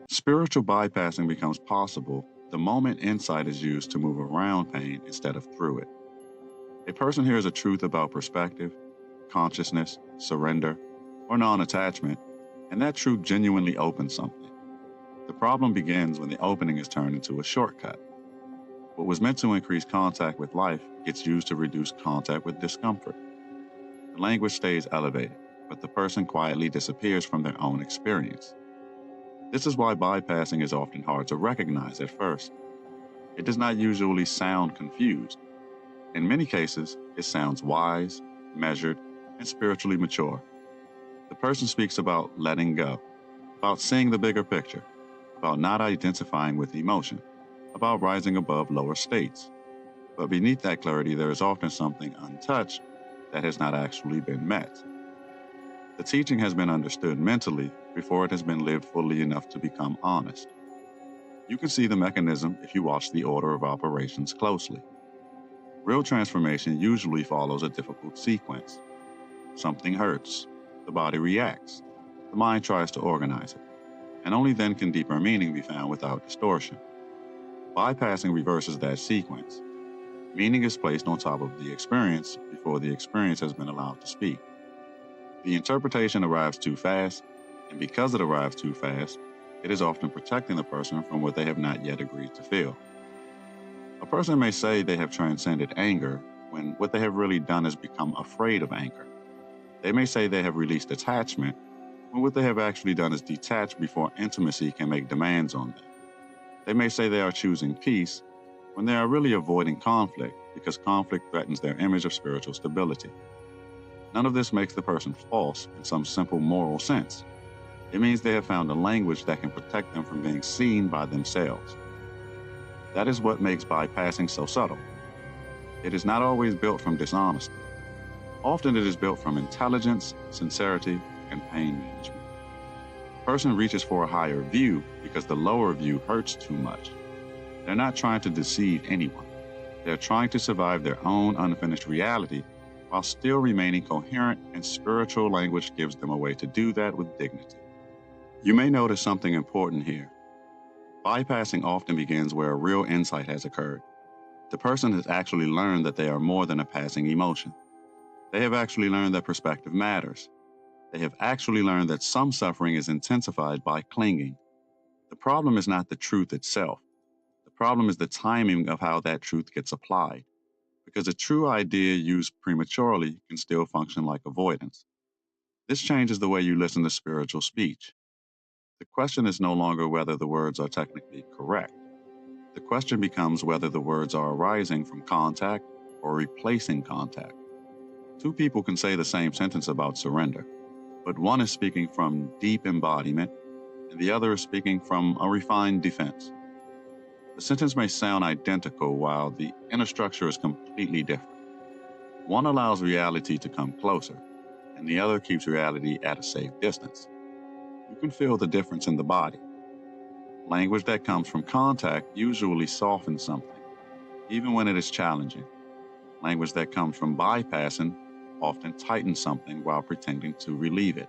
Spiritual bypassing becomes possible the moment insight is used to move around pain instead of through it. A person hears a truth about perspective, consciousness, surrender, or non attachment, and that truth genuinely opens something. The problem begins when the opening is turned into a shortcut. What was meant to increase contact with life gets used to reduce contact with discomfort. The language stays elevated, but the person quietly disappears from their own experience. This is why bypassing is often hard to recognize at first. It does not usually sound confused. In many cases, it sounds wise, measured, and spiritually mature. The person speaks about letting go, about seeing the bigger picture, about not identifying with emotion, about rising above lower states. But beneath that clarity, there is often something untouched that has not actually been met. The teaching has been understood mentally before it has been lived fully enough to become honest. You can see the mechanism if you watch the order of operations closely. Real transformation usually follows a difficult sequence. Something hurts, the body reacts, the mind tries to organize it, and only then can deeper meaning be found without distortion. Bypassing reverses that sequence. Meaning is placed on top of the experience before the experience has been allowed to speak. The interpretation arrives too fast, and because it arrives too fast, it is often protecting the person from what they have not yet agreed to feel. A person may say they have transcended anger when what they have really done is become afraid of anger. They may say they have released attachment when what they have actually done is detach before intimacy can make demands on them. They may say they are choosing peace when they are really avoiding conflict because conflict threatens their image of spiritual stability. None of this makes the person false in some simple moral sense. It means they have found a language that can protect them from being seen by themselves. That is what makes bypassing so subtle. It is not always built from dishonesty. Often it is built from intelligence, sincerity, and pain management. The person reaches for a higher view because the lower view hurts too much. They're not trying to deceive anyone. They're trying to survive their own unfinished reality while still remaining coherent, and spiritual language gives them a way to do that with dignity. You may notice something important here. Bypassing often begins where a real insight has occurred. The person has actually learned that they are more than a passing emotion. They have actually learned that perspective matters. They have actually learned that some suffering is intensified by clinging. The problem is not the truth itself. The problem is the timing of how that truth gets applied. Because a true idea used prematurely can still function like avoidance. This changes the way you listen to spiritual speech. The question is no longer whether the words are technically correct. The question becomes whether the words are arising from contact or replacing contact. Two people can say the same sentence about surrender, but one is speaking from deep embodiment and the other is speaking from a refined defense. The sentence may sound identical while the inner structure is completely different. One allows reality to come closer, and the other keeps reality at a safe distance. You can feel the difference in the body. Language that comes from contact usually softens something, even when it is challenging. Language that comes from bypassing often tightens something while pretending to relieve it.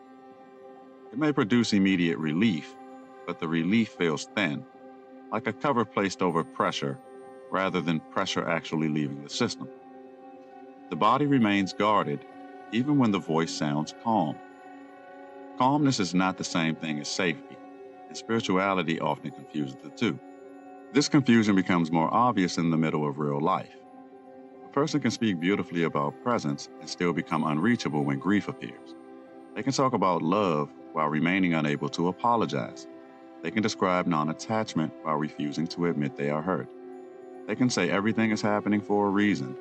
It may produce immediate relief, but the relief feels thin, like a cover placed over pressure rather than pressure actually leaving the system. The body remains guarded even when the voice sounds calm. Calmness is not the same thing as safety, and spirituality often confuses the two. This confusion becomes more obvious in the middle of real life. A person can speak beautifully about presence and still become unreachable when grief appears. They can talk about love while remaining unable to apologize. They can describe non-attachment while refusing to admit they are hurt. They can say everything is happening for a reason,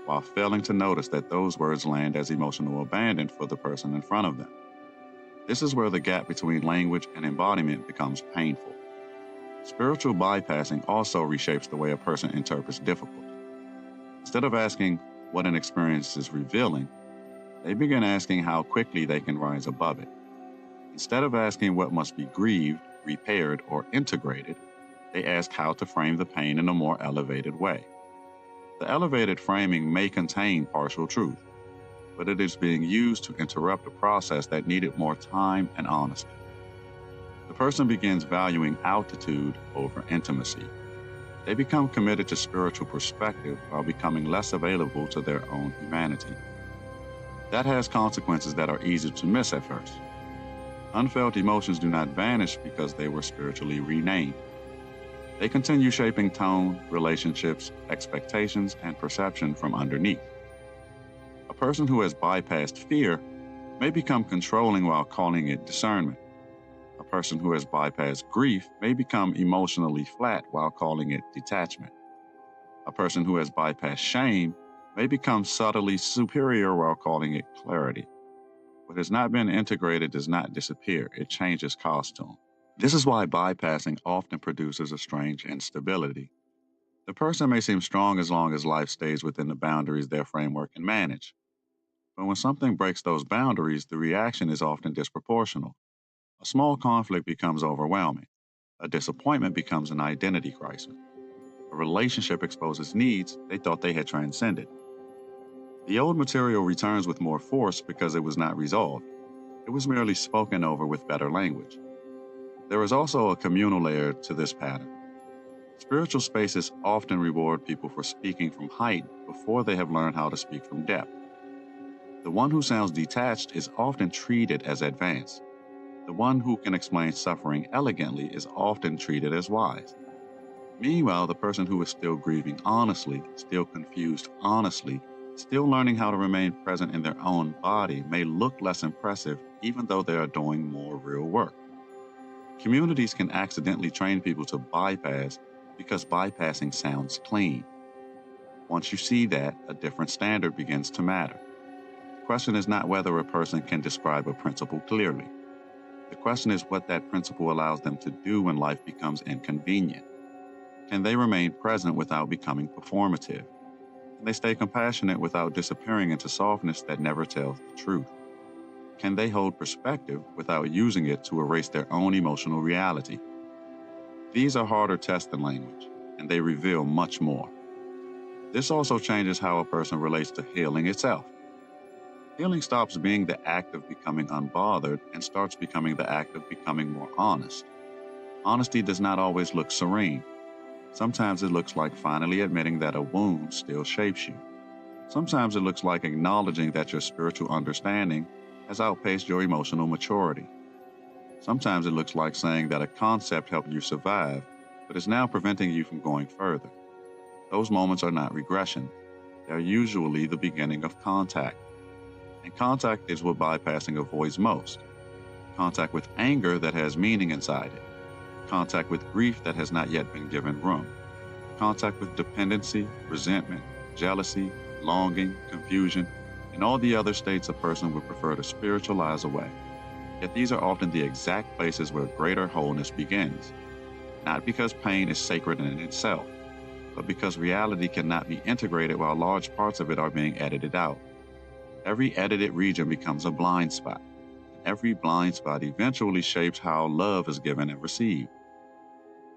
while failing to notice that those words land as emotional abandon for the person in front of them. This is where the gap between language and embodiment becomes painful. Spiritual bypassing also reshapes the way a person interprets difficulty. Instead of asking what an experience is revealing, they begin asking how quickly they can rise above it. Instead of asking what must be grieved, repaired, or integrated, they ask how to frame the pain in a more elevated way. The elevated framing may contain partial truth, but it is being used to interrupt a process that needed more time and honesty. The person begins valuing altitude over intimacy. They become committed to spiritual perspective while becoming less available to their own humanity. That has consequences that are easy to miss at first. Unfelt emotions do not vanish because they were spiritually renamed. They continue shaping tone, relationships, expectations, and perception from underneath. A person who has bypassed fear may become controlling while calling it discernment. A person who has bypassed grief may become emotionally flat while calling it detachment. A person who has bypassed shame may become subtly superior while calling it clarity. What has not been integrated does not disappear, it changes costume. This is why bypassing often produces a strange instability. The person may seem strong as long as life stays within the boundaries their framework can manage. But when something breaks those boundaries, the reaction is often disproportional. A small conflict becomes overwhelming. A disappointment becomes an identity crisis. A relationship exposes needs they thought they had transcended. The old material returns with more force because it was not resolved. It was merely spoken over with better language. There is also a communal layer to this pattern. Spiritual spaces often reward people for speaking from height before they have learned how to speak from depth. The one who sounds detached is often treated as advanced. The one who can explain suffering elegantly is often treated as wise. Meanwhile, the person who is still grieving honestly, still confused honestly, still learning how to remain present in their own body may look less impressive even though they are doing more real work. Communities can accidentally train people to bypass because bypassing sounds clean. Once you see that, a different standard begins to matter. The question is not whether a person can describe a principle clearly. The question is what that principle allows them to do when life becomes inconvenient. Can they remain present without becoming performative? Can they stay compassionate without disappearing into softness that never tells the truth? Can they hold perspective without using it to erase their own emotional reality? These are harder tests than language, and they reveal much more. This also changes how a person relates to healing itself. Healing stops being the act of becoming unbothered and starts becoming the act of becoming more honest. Honesty does not always look serene. Sometimes it looks like finally admitting that a wound still shapes you. Sometimes it looks like acknowledging that your spiritual understanding has outpaced your emotional maturity. Sometimes it looks like saying that a concept helped you survive, but is now preventing you from going further. Those moments are not regression. They're usually the beginning of contact. And contact is what bypassing avoids most. Contact with anger that has meaning inside it. Contact with grief that has not yet been given room. Contact with dependency, resentment, jealousy, longing, confusion, and all the other states a person would prefer to spiritualize away. Yet these are often the exact places where greater wholeness begins. Not because pain is sacred in itself, but because reality cannot be integrated while large parts of it are being edited out. Every edited region becomes a blind spot. Every blind spot eventually shapes how love is given and received.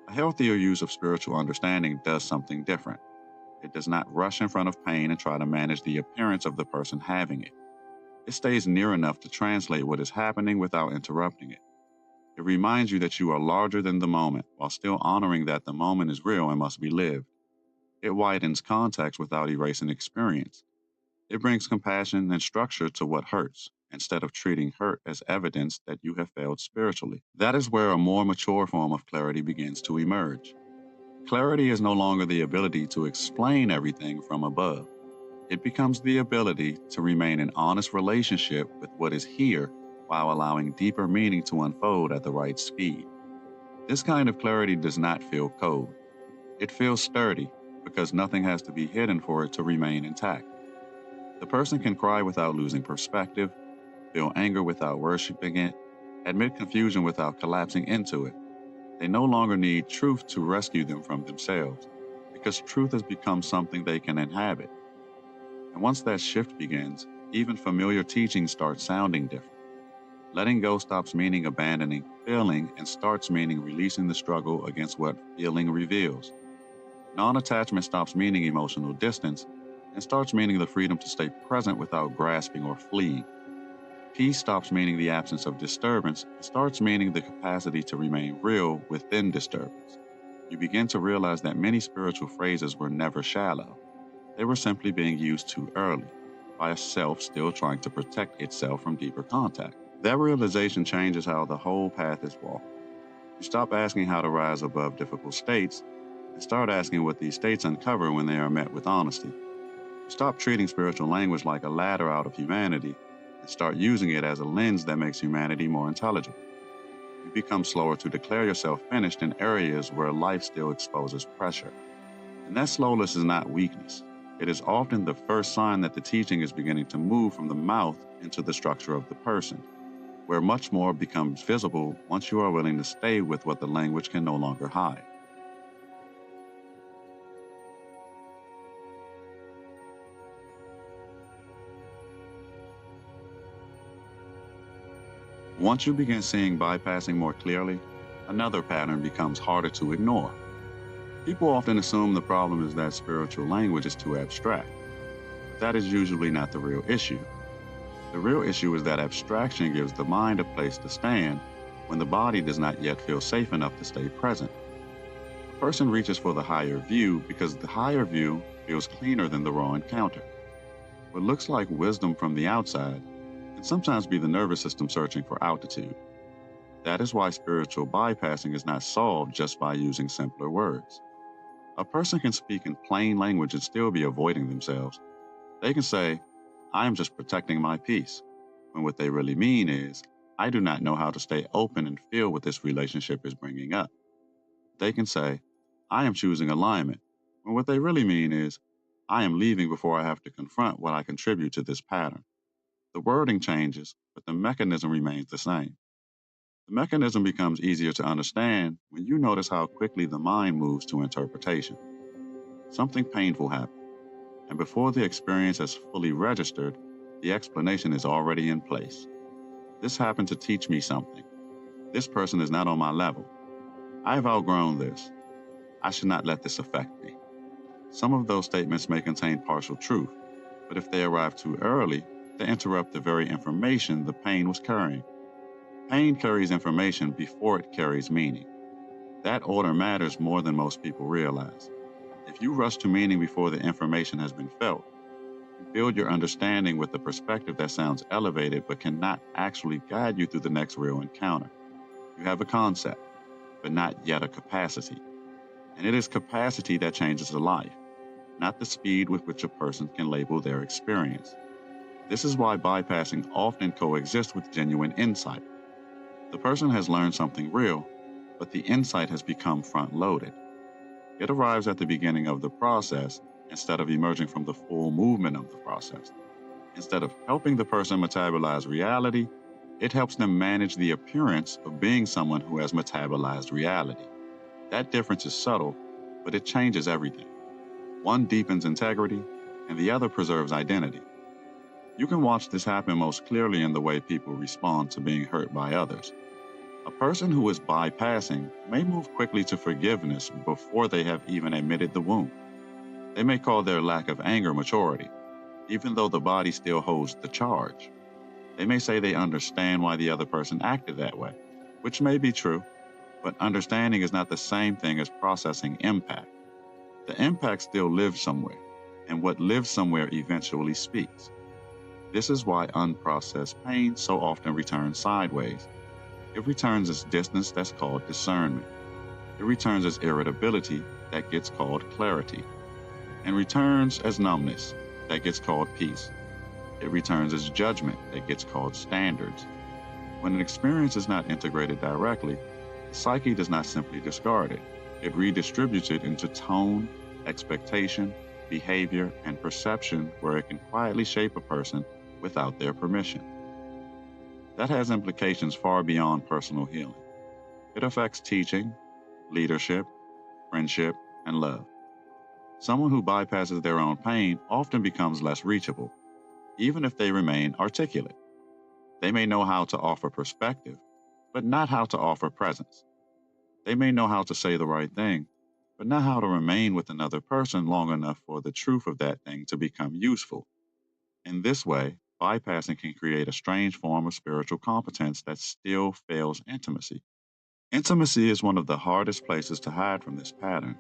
A healthier use of spiritual understanding does something different. It does not rush in front of pain and try to manage the appearance of the person having it. It stays near enough to translate what is happening without interrupting it. It reminds you that you are larger than the moment while still honoring that the moment is real and must be lived. It widens context without erasing experience. It brings compassion and structure to what hurts, instead of treating hurt as evidence that you have failed spiritually. That is where a more mature form of clarity begins to emerge. Clarity is no longer the ability to explain everything from above. It becomes the ability to remain in honest relationship with what is here while allowing deeper meaning to unfold at the right speed. This kind of clarity does not feel cold. It feels sturdy because nothing has to be hidden for it to remain intact. The person can cry without losing perspective, feel anger without worshiping it, admit confusion without collapsing into it. They no longer need truth to rescue them from themselves, because truth has become something they can inhabit. And once that shift begins, even familiar teachings start sounding different. Letting go stops meaning abandoning feeling and starts meaning releasing the struggle against what feeling reveals. Non-attachment stops meaning emotional distance and starts meaning the freedom to stay present without grasping or fleeing. Peace stops meaning the absence of disturbance and starts meaning the capacity to remain real within disturbance. You begin to realize that many spiritual phrases were never shallow. They were simply being used too early by a self still trying to protect itself from deeper contact. That realization changes how the whole path is walked. You stop asking how to rise above difficult states and start asking what these states uncover when they are met with honesty. You stop treating spiritual language like a ladder out of humanity and start using it as a lens that makes humanity more intelligible. You become slower to declare yourself finished in areas where life still exposes pressure. And that slowness is not weakness. It is often the first sign that the teaching is beginning to move from the mouth into the structure of the person, where much more becomes visible once you are willing to stay with what the language can no longer hide. Once you begin seeing bypassing more clearly, another pattern becomes harder to ignore. People often assume the problem is that spiritual language is too abstract. But that is usually not the real issue. The real issue is that abstraction gives the mind a place to stand when the body does not yet feel safe enough to stay present. A person reaches for the higher view because the higher view feels cleaner than the raw encounter. What looks like wisdom from the outside can sometimes be the nervous system searching for altitude. That is why spiritual bypassing is not solved just by using simpler words. A person can speak in plain language and still be avoiding themselves. They can say, I am just protecting my peace, when what they really mean is, I do not know how to stay open and feel what this relationship is bringing up. They can say, I am choosing alignment, when what they really mean is, I am leaving before I have to confront what I contribute to this pattern. The wording changes, but the mechanism remains the same. The mechanism becomes easier to understand when you notice how quickly the mind moves to interpretation. Something painful happens, and before the experience has fully registered, the explanation is already in place. This happened to teach me something. This person is not on my level. I have outgrown this. I should not let this affect me. Some of those statements may contain partial truth, but if they arrive too early, they interrupt the very information the pain was carrying. Pain carries information before it carries meaning. That order matters more than most people realize. If you rush to meaning before the information has been felt, you build your understanding with a perspective that sounds elevated but cannot actually guide you through the next real encounter. You have a concept, but not yet a capacity. And it is capacity that changes a life, not the speed with which a person can label their experience. This is why bypassing often coexists with genuine insight. The person has learned something real, but the insight has become front-loaded. It arrives at the beginning of the process instead of emerging from the full movement of the process. Instead of helping the person metabolize reality, it helps them manage the appearance of being someone who has metabolized reality. That difference is subtle, but it changes everything. One deepens integrity, and the other preserves identity. You can watch this happen most clearly in the way people respond to being hurt by others. A person who is bypassing may move quickly to forgiveness before they have even admitted the wound. They may call their lack of anger maturity, even though the body still holds the charge. They may say they understand why the other person acted that way, which may be true, but understanding is not the same thing as processing impact. The impact still lives somewhere, and what lives somewhere eventually speaks. This is why unprocessed pain so often returns sideways. It returns as distance that's called discernment. It returns as irritability that gets called clarity. And returns as numbness that gets called peace. It returns as judgment that gets called standards. When an experience is not integrated directly, The psyche does not simply discard it, it redistributes it into tone, expectation, behavior, and perception where it can quietly shape a person without their permission. That has implications far beyond personal healing. It affects teaching, leadership, friendship, and love. Someone who bypasses their own pain often becomes less reachable, even if they remain articulate. They may know how to offer perspective, but not how to offer presence. They may know how to say the right thing, but not how to remain with another person long enough for the truth of that thing to become useful. In this way, bypassing can create a strange form of spiritual competence that still fails intimacy. Intimacy is one of the hardest places to hide from this pattern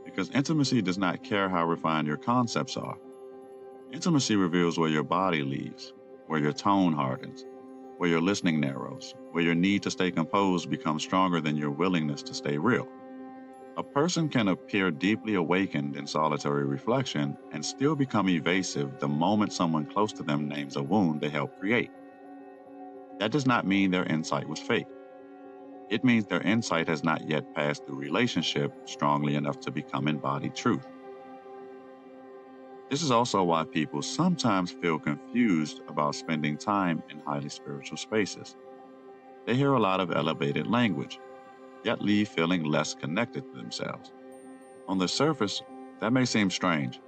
because intimacy does not care how refined your concepts are. Intimacy reveals where your body leaves, where your tone hardens, where your listening narrows, where your need to stay composed becomes stronger than your willingness to stay real. A person can appear deeply awakened in solitary reflection and still become evasive the moment someone close to them names a wound they helped create. That does not mean their insight was fake. It means their insight has not yet passed through relationship strongly enough to become embodied truth. This is also why people sometimes feel confused about spending time in highly spiritual spaces. They hear a lot of elevated language, yet leave feeling less connected to themselves. On the surface, that may seem strange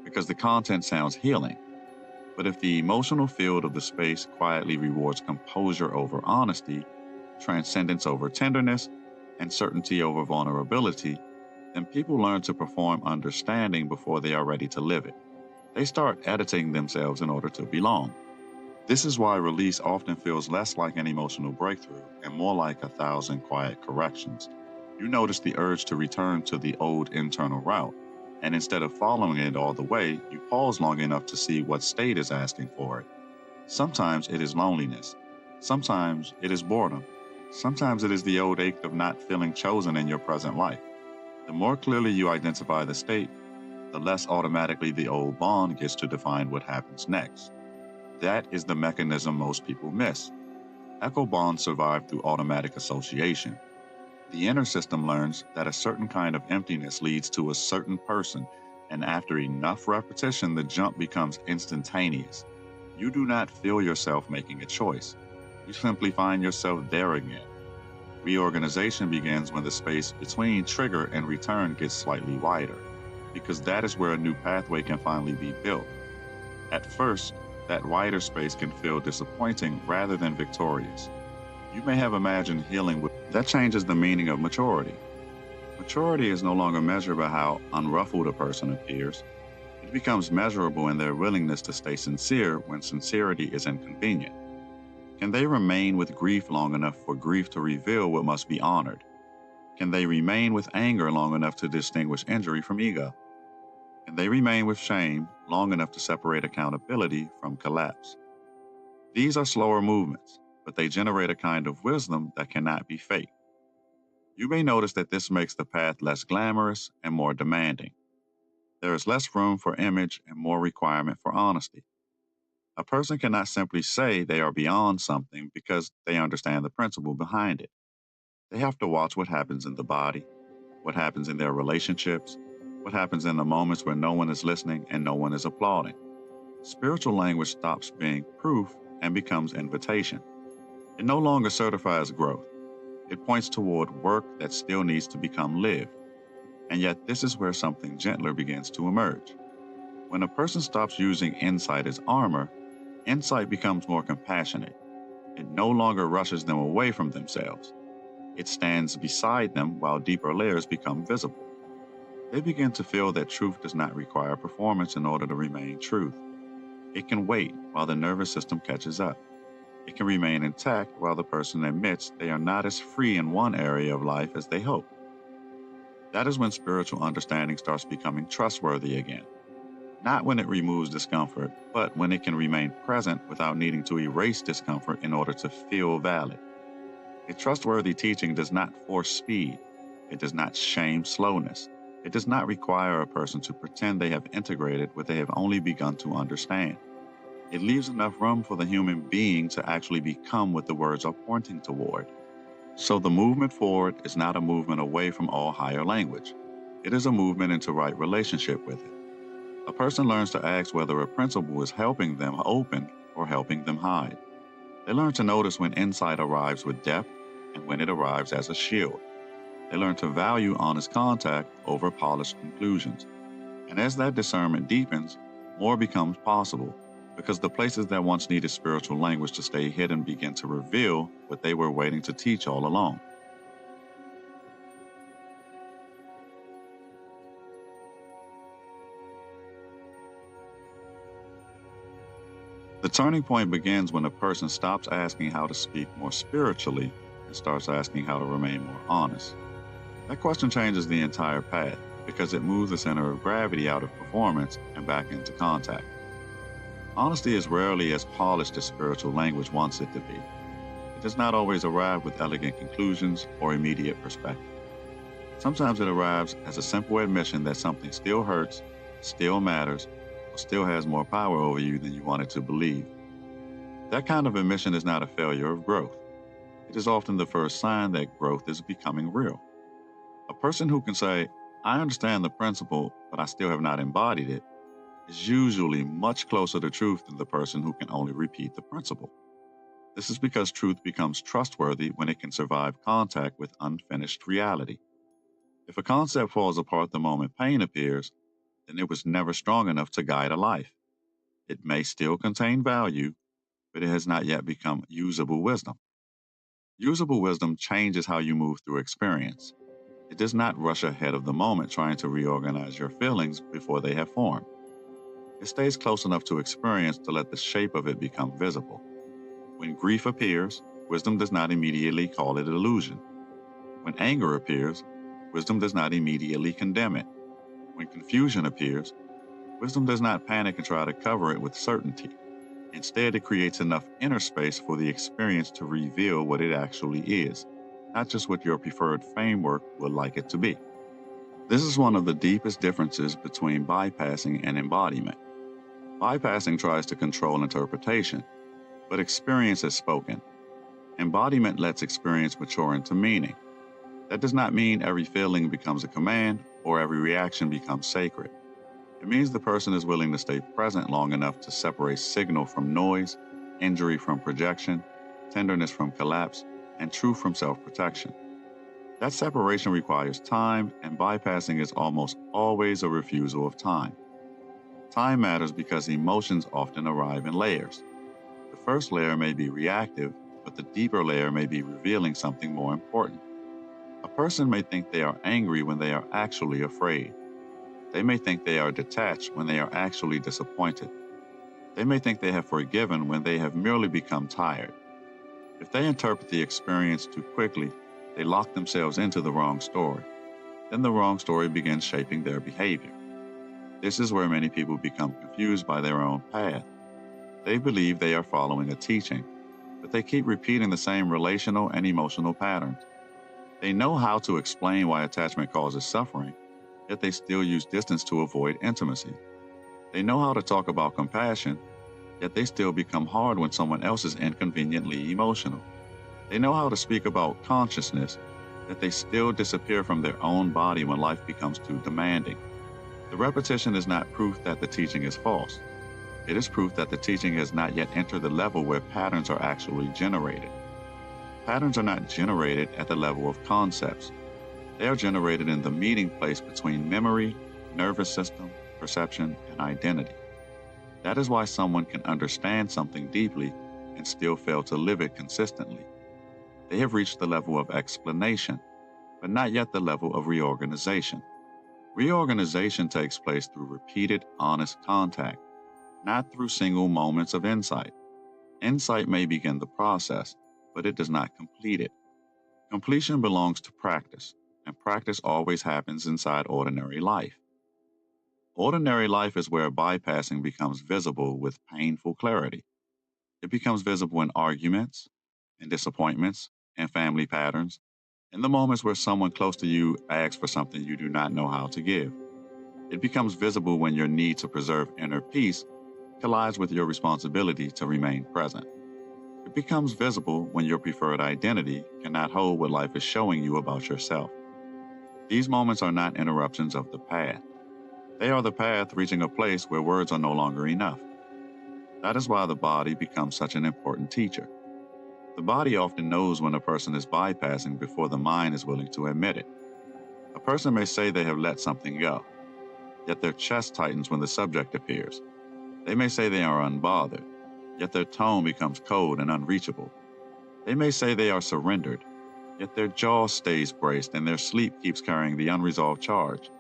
because the content sounds healing, but if the emotional field of the space quietly rewards composure over honesty, transcendence over tenderness, and certainty over vulnerability, then people learn to perform understanding before they are ready to live it. They start editing themselves in order to belong. This is why release often feels less like an emotional breakthrough and more like 1,000 quiet corrections. You notice the urge to return to the old internal route, and instead of following it all the way, you pause long enough to see what state is asking for it. Sometimes it is loneliness. Sometimes it is boredom. Sometimes it is the old ache of not feeling chosen in your present life. The more clearly you identify the state, the less automatically the old bond gets to define what happens next. That is the mechanism most people miss. Echo bonds survive through automatic association. The inner system learns that a certain kind of emptiness leads to a certain person, and after enough repetition, the jump becomes instantaneous. You do not feel yourself making a choice. You simply find yourself there again. Reorganization begins when the space between trigger and return gets slightly wider, because that is where a new pathway can finally be built. At first, that wider space can feel disappointing rather than victorious. You may have imagined healing with that changes the meaning of maturity. Maturity is no longer measured by how unruffled a person appears. It becomes measurable in their willingness to stay sincere when sincerity is inconvenient. Can they remain with grief long enough for grief to reveal what must be honored? Can they remain with anger long enough to distinguish injury from ego? Can they remain with shame long enough to separate accountability from collapse? These are slower movements, but they generate a kind of wisdom that cannot be faked. You may notice that this makes the path less glamorous and more demanding. There is less room for image and more requirement for honesty. A person cannot simply say they are beyond something because they understand the principle behind it. They have to watch what happens in the body, what happens in their relationships, what happens in the moments where no one is listening and no one is applauding. Spiritual language stops being proof and becomes invitation. It no longer certifies growth. It points toward work that still needs to become lived. And yet, this is where something gentler begins to emerge. When a person stops using insight as armor, insight becomes more compassionate. It no longer rushes them away from themselves. It stands beside them while deeper layers become visible. They begin to feel that truth does not require performance in order to remain truth. It can wait while the nervous system catches up. It can remain intact while the person admits they are not as free in one area of life as they hoped. That is when spiritual understanding starts becoming trustworthy again. Not when it removes discomfort, but when it can remain present without needing to erase discomfort in order to feel valid. A trustworthy teaching does not force speed. It does not shame slowness. It does not require a person to pretend they have integrated what they have only begun to understand. It leaves enough room for the human being to actually become what the words are pointing toward. So the movement forward is not a movement away from all higher language. It is a movement into right relationship with it. A person learns to ask whether a principle is helping them open or helping them hide. They learn to notice when insight arrives with depth and when it arrives as a shield. They learn to value honest contact over polished conclusions. And as that discernment deepens, more becomes possible because the places that once needed spiritual language to stay hidden begin to reveal what they were waiting to teach all along. The turning point begins when a person stops asking how to speak more spiritually and starts asking how to remain more honest. That question changes the entire path because it moves the center of gravity out of performance and back into contact. Honesty is rarely as polished as spiritual language wants it to be. It does not always arrive with elegant conclusions or immediate perspective. Sometimes it arrives as a simple admission that something still hurts, still matters, or still has more power over you than you wanted to believe. That kind of admission is not a failure of growth. It is often the first sign that growth is becoming real. A person who can say, I understand the principle, but I still have not embodied it, is usually much closer to truth than the person who can only repeat the principle. This is because truth becomes trustworthy when it can survive contact with unfinished reality. If a concept falls apart the moment pain appears, then it was never strong enough to guide a life. It may still contain value, but it has not yet become usable wisdom. Usable wisdom changes how you move through experience. It does not rush ahead of the moment trying to reorganize your feelings before they have formed. It stays close enough to experience to let the shape of it become visible. When grief appears, wisdom does not immediately call it illusion. When anger appears, wisdom does not immediately condemn it. When confusion appears, wisdom does not panic and try to cover it with certainty. Instead, it creates enough inner space for the experience to reveal what it actually is, not just what your preferred framework would like it to be. This is one of the deepest differences between bypassing and embodiment. Bypassing tries to control interpretation, but experience is spoken. Embodiment lets experience mature into meaning. That does not mean every feeling becomes a command or every reaction becomes sacred. It means the person is willing to stay present long enough to separate signal from noise, injury from projection, tenderness from collapse, and truth from self-protection. That separation requires time, and bypassing is almost always a refusal of time. Time matters because emotions often arrive in layers. The first layer may be reactive, but the deeper layer may be revealing something more important. A person may think they are angry when they are actually afraid. They may think they are detached when they are actually disappointed. They may think they have forgiven when they have merely become tired. If they interpret the experience too quickly, they lock themselves into the wrong story. Then the wrong story begins shaping their behavior. This is where many people become confused by their own path. They believe they are following a teaching, but they keep repeating the same relational and emotional patterns. They know how to explain why attachment causes suffering, yet they still use distance to avoid intimacy. They know how to talk about compassion, yet they still become hard when someone else is inconveniently emotional. They know how to speak about consciousness, yet they still disappear from their own body when life becomes too demanding. The repetition is not proof that the teaching is false. It is proof that the teaching has not yet entered the level where patterns are actually generated. Patterns are not generated at the level of concepts. They are generated in the meeting place between memory, nervous system, perception, and identity. That is why someone can understand something deeply and still fail to live it consistently. They have reached the level of explanation, but not yet the level of reorganization. Reorganization takes place through repeated, honest contact, not through single moments of insight. Insight may begin the process, but it does not complete it. Completion belongs to practice, and practice always happens inside ordinary life. Ordinary life is where bypassing becomes visible with painful clarity. It becomes visible in arguments, in disappointments, in family patterns, in the moments where someone close to you asks for something you do not know how to give. It becomes visible when your need to preserve inner peace collides with your responsibility to remain present. It becomes visible when your preferred identity cannot hold what life is showing you about yourself. These moments are not interruptions of the path. They are the path reaching a place where words are no longer enough. That is why the body becomes such an important teacher. The body often knows when a person is bypassing before the mind is willing to admit it. A person may say they have let something go, yet their chest tightens when the subject appears. They may say they are unbothered, yet their tone becomes cold and unreachable. They may say they are surrendered, yet their jaw stays braced and their sleep keeps carrying the unresolved charge.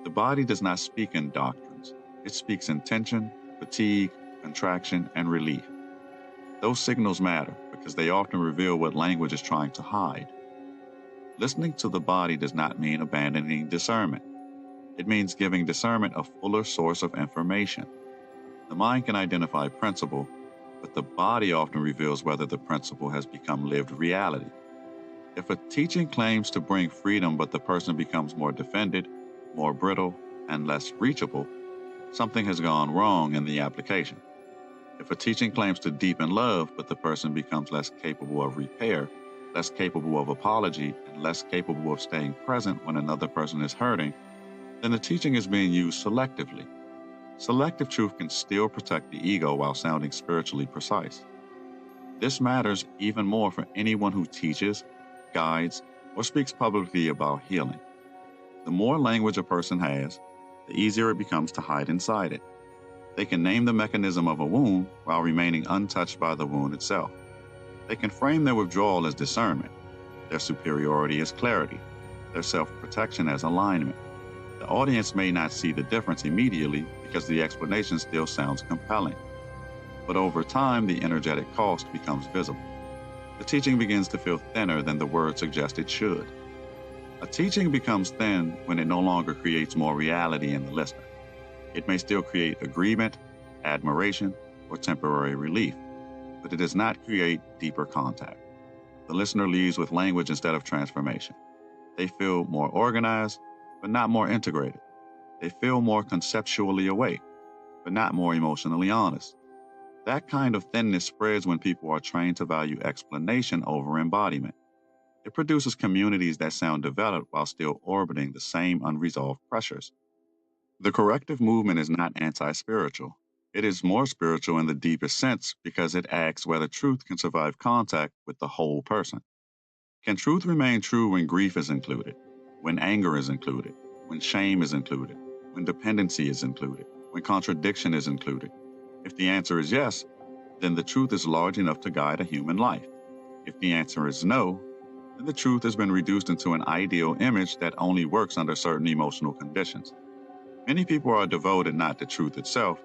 The body does not speak in doctrines. It speaks in tension, fatigue, contraction, and relief. Those signals matter because they often reveal what language is trying to hide. Listening to the body does not mean abandoning discernment. It means giving discernment a fuller source of information. The mind can identify principle, but the body often reveals whether the principle has become lived reality. If a teaching claims to bring freedom, but the person becomes more defended, more brittle, and less reachable, something has gone wrong in the application. If a teaching claims to deepen love, but the person becomes less capable of repair, less capable of apology, and less capable of staying present when another person is hurting, then the teaching is being used selectively. Selective truth can still protect the ego while sounding spiritually precise. This matters even more for anyone who teaches, guides, or speaks publicly about healing. The more language a person has, the easier it becomes to hide inside it. They can name the mechanism of a wound while remaining untouched by the wound itself. They can frame their withdrawal as discernment, their superiority as clarity, their self-protection as alignment. The audience may not see the difference immediately because the explanation still sounds compelling. But over time, the energetic cost becomes visible. The teaching begins to feel thinner than the word suggests it should. A teaching becomes thin when it no longer creates more reality in the listener. It may still create agreement, admiration, or temporary relief, but it does not create deeper contact. The listener leaves with language instead of transformation. They feel more organized, but not more integrated. They feel more conceptually awake, but not more emotionally honest. That kind of thinness spreads when people are trained to value explanation over embodiment. It produces communities that sound developed while still orbiting the same unresolved pressures. The corrective movement is not anti-spiritual. It is more spiritual in the deepest sense because it asks whether truth can survive contact with the whole person. Can truth remain true when grief is included, when anger is included, when shame is included, when dependency is included, when contradiction is included? If the answer is yes, then the truth is large enough to guide a human life. If the answer is no, then the truth has been reduced into an ideal image that only works under certain emotional conditions. Many people are devoted not to truth itself,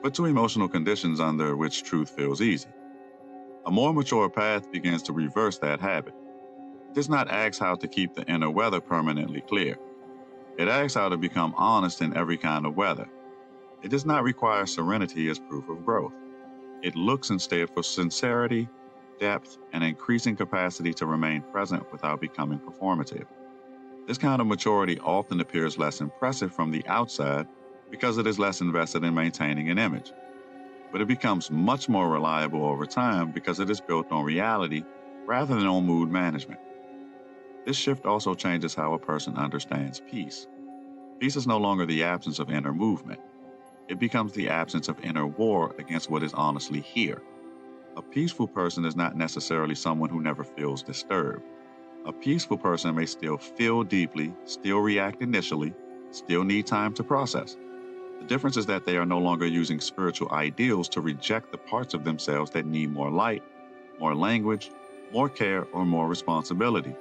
but to emotional conditions under which truth feels easy. A more mature path begins to reverse that habit. It does not ask how to keep the inner weather permanently clear. It asks how to become honest in every kind of weather. It does not require serenity as proof of growth. It looks instead for sincerity, depth, and increasing capacity to remain present without becoming performative. This kind of maturity often appears less impressive from the outside because it is less invested in maintaining an image. But it becomes much more reliable over time because it is built on reality rather than on mood management. This shift also changes how a person understands peace. Peace is no longer the absence of inner movement. It becomes the absence of inner war against what is honestly here. A peaceful person is not necessarily someone who never feels disturbed. A peaceful person may still feel deeply, still react initially, still need time to process. The difference is that they are no longer using spiritual ideals to reject the parts of themselves that need more light, more language, more care, or more responsibility.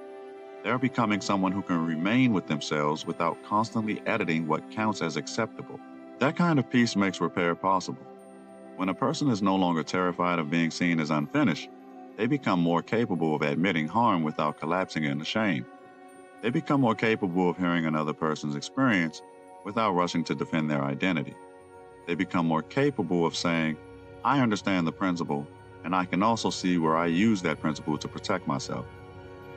They are becoming someone who can remain with themselves without constantly editing what counts as acceptable. That kind of peace makes repair possible. When a person is no longer terrified of being seen as unfinished, they become more capable of admitting harm without collapsing into shame. They become more capable of hearing another person's experience without rushing to defend their identity. They become more capable of saying, I understand the principle, and I can also see where I use that principle to protect myself.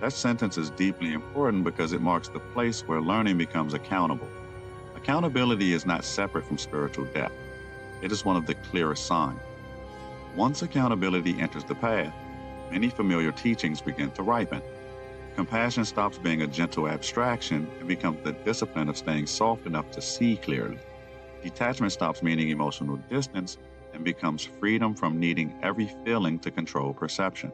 That sentence is deeply important because it marks the place where learning becomes accountable. Accountability is not separate from spiritual depth. It is one of the clearest signs. Once accountability enters the path, many familiar teachings begin to ripen. Compassion stops being a gentle abstraction and becomes the discipline of staying soft enough to see clearly. Detachment stops meaning emotional distance and becomes freedom from needing every feeling to control perception.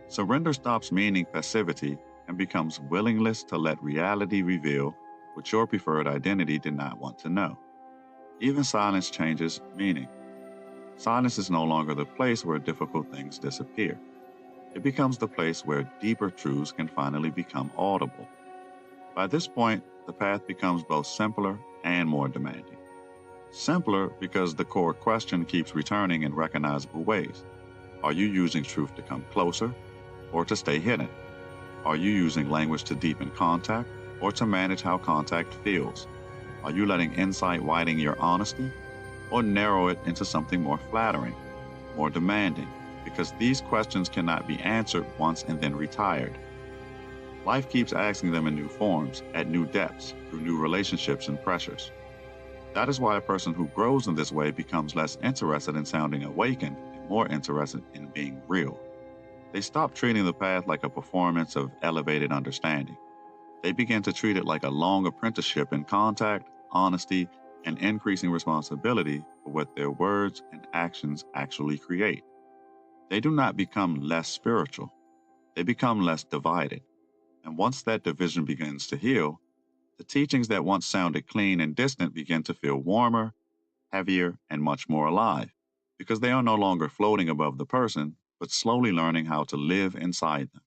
Surrender stops meaning passivity and becomes willingness to let reality reveal what your preferred identity did not want to know. Even silence changes meaning. Silence is no longer the place where difficult things disappear. It becomes the place where deeper truths can finally become audible. By this point, the path becomes both simpler and more demanding. Simpler because the core question keeps returning in recognizable ways. Are you using truth to come closer or to stay hidden? Are you using language to deepen contact or to manage how contact feels? Are you letting insight widen your honesty or narrow it into something more flattering, more demanding? Because these questions cannot be answered once and then retired. Life keeps asking them in new forms, at new depths, through new relationships and pressures. That is why a person who grows in this way becomes less interested in sounding awakened and more interested in being real. They stop treating the path like a performance of elevated understanding. They begin to treat it like a long apprenticeship in contact, honesty, and increasing responsibility for what their words and actions actually create. They do not become less spiritual. They become less divided. And once that division begins to heal, the teachings that once sounded clean and distant begin to feel warmer, heavier, and much more alive, because they are no longer floating above the person, but slowly learning how to live inside them.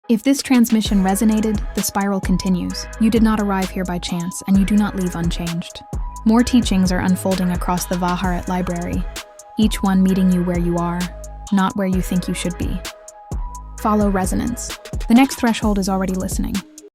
If this transmission resonated, the spiral continues. You did not arrive here by chance, and you do not leave unchanged. More teachings are unfolding across the Vaharat library, each one meeting you where you are, not where you think you should be. Follow resonance. The next threshold is already listening.